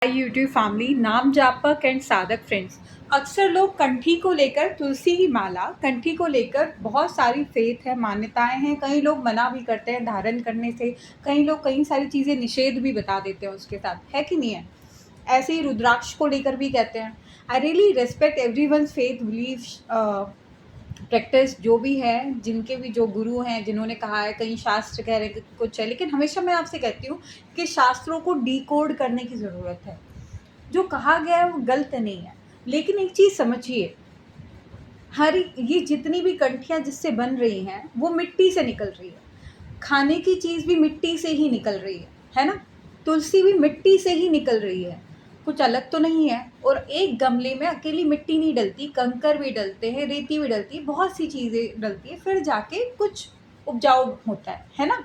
YouTube family, नाम जापक and साधक friends. अक्सर लोग कंठी को लेकर, तुलसी की माला कंठी को लेकर बहुत सारी फेथ है, मान्यताएं हैं। कई लोग मना भी करते हैं धारण करने से, कई लोग कई सारी चीज़ें निषेध भी बता देते हैं उसके साथ, है कि नहीं है। ऐसे ही रुद्राक्ष को लेकर भी कहते हैं। I really respect everyone's faith believe practice जो भी है, जिनके भी जो गुरु हैं, जिन्होंने कहा है, कई शास्त्र कह रहे हैं कि कुछ है, लेकिन हमेशा मैं आपसे कहती हूँ कि शास्त्रों को डिकोड करने की ज़रूरत है। जो कहा गया है वो गलत नहीं है, लेकिन एक चीज़ समझिए, ये जितनी भी कंठियाँ जिससे बन रही हैं वो मिट्टी से निकल रही है। खाने की चीज़ भी मिट्टी से ही निकल रही है ना। तुलसी भी मिट्टी से ही निकल रही है, कुछ अलग तो नहीं है। और एक गमले में अकेली मिट्टी नहीं डलती, कंकर भी डलते हैं, रेती भी डलती है, बहुत सी चीज़ें डलती है, फिर जाके कुछ उपजाऊ होता है ना।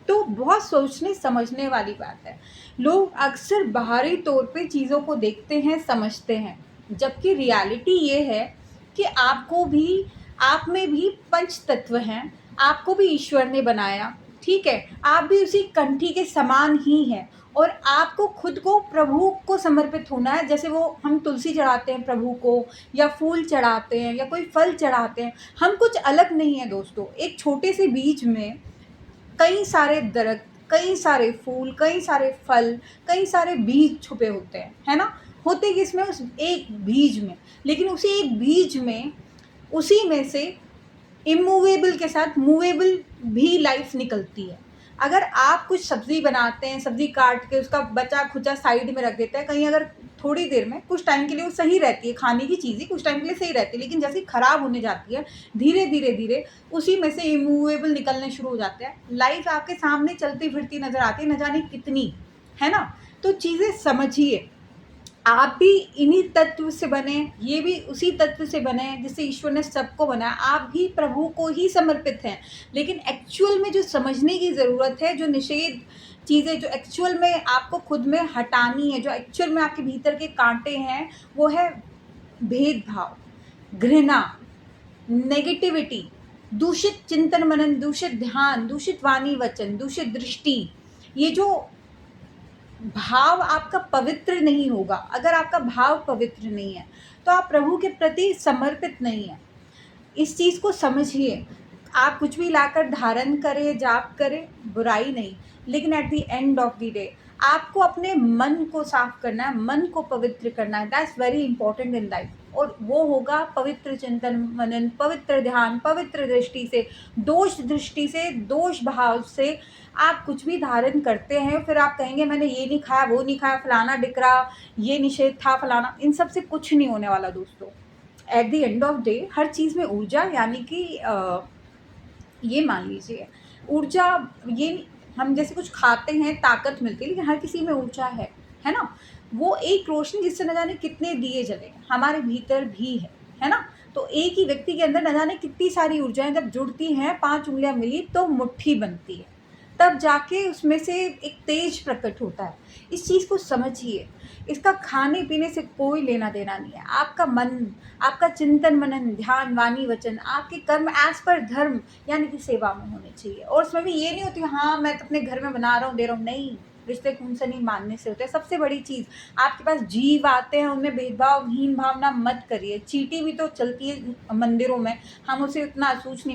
तो बहुत सोचने समझने वाली बात है। लोग अक्सर बाहरी तौर पे चीज़ों को देखते हैं, समझते हैं, जबकि रियलिटी ये है कि आप में भी पंच तत्व हैं, आपको भी ईश्वर ने बनाया, ठीक है। आप भी उसी कंठी के समान ही हैं, और आपको खुद को प्रभु को समर्पित होना है। जैसे वो हम तुलसी चढ़ाते हैं प्रभु को, या फूल चढ़ाते हैं, या कोई फल चढ़ाते हैं, हम कुछ अलग नहीं है दोस्तों। एक छोटे से बीज में कई सारे दरख्त, कई सारे फूल, कई सारे फल, कई सारे बीज छुपे होते हैं, है ना। होते किसमें? उस एक बीज में। लेकिन उसी एक बीज में, उसी में से इमूवेबल के साथ मूवेबल भी लाइफ निकलती है। अगर आप कुछ सब्ज़ी बनाते हैं, सब्ज़ी काट के उसका बचा खुचा साइड में रख देते हैं, कहीं अगर थोड़ी देर में, कुछ टाइम के लिए वो सही रहती है, खाने की चीज़ ही कुछ टाइम के लिए सही रहती है, लेकिन जैसे ही ख़राब होने जाती है, धीरे धीरे धीरे उसी में से इमूवेबल निकलने शुरू हो जाते हैं। लाइफ आपके सामने चलती फिरती नज़र आती है, न जाने कितनी, है ना। तो चीज़ें समझिए, आप भी इन्हीं तत्व से बने, ये भी उसी तत्व से बने हैं जिससे ईश्वर ने सबको बनाया। आप भी प्रभु को ही समर्पित हैं, लेकिन एक्चुअल में जो समझने की ज़रूरत है, जो निषेध चीज़ें जो एक्चुअल में आपको खुद में हटानी है, जो एक्चुअल में आपके भीतर के कांटे हैं, वो है भेदभाव, घृणा, नेगेटिविटी, दूषित चिंतन मनन, दूषित ध्यान, दूषित वाणी वचन, दूषित दृष्टि। ये जो भाव आपका पवित्र नहीं होगा, अगर आपका भाव पवित्र नहीं है तो आप प्रभु के प्रति समर्पित नहीं है। इस चीज़ को समझिए। आप कुछ भी लाकर धारण करें, जाप करें, बुराई नहीं, लेकिन eight the end of the day आपको अपने मन को साफ करना है, मन को पवित्र करना है। That's very important in life. और वो होगा पवित्र चिंतन मनन, पवित्र ध्यान, पवित्र दृष्टि से, दोष दृष्टि से, दोष भाव से। आप कुछ भी धारण करते हैं, फिर आप कहेंगे मैंने ये नहीं खाया, वो नहीं खाया, फलाना डिकरा, ये निषेध था, फलाना, इन सब से कुछ नहीं होने वाला दोस्तों। At the end of day हर चीज़ में ऊर्जा, यानी कि ये मान लीजिए ऊर्जा, ये हम जैसे कुछ खाते हैं ताकत मिलती है, लेकिन हर किसी में ऊर्जा है ना। वो एक रोशनी जिससे न जाने कितने दिए जले, हमारे भीतर भी है ना। तो एक ही व्यक्ति के अंदर न जाने कितनी सारी ऊर्जाएं जब जुड़ती हैं, 5 उंगलियां मिली तो मुट्ठी बनती है, तब जाके उसमें से एक तेज प्रकट होता है। इस चीज़ को समझिए। इसका खाने पीने से कोई लेना देना नहीं है। आपका मन, आपका चिंतन मनन, ध्यान, वाणी वचन, आपके कर्म एज पर धर्म, यानी कि सेवा में होने चाहिए। और उसमें भी ये नहीं होती हाँ मैं तो अपने घर में बना रहा हूँ, दे रहा हूँ, नहीं। रिश्ते खून से नहीं मानने से होते हैं। सबसे बड़ी चीज़, आपके पास जीव आते हैं, उनमें भेदभावहीन भावना मत करिए। चींटी भी तो चलती है मंदिरों में, हम उसे उतना असूच नहीं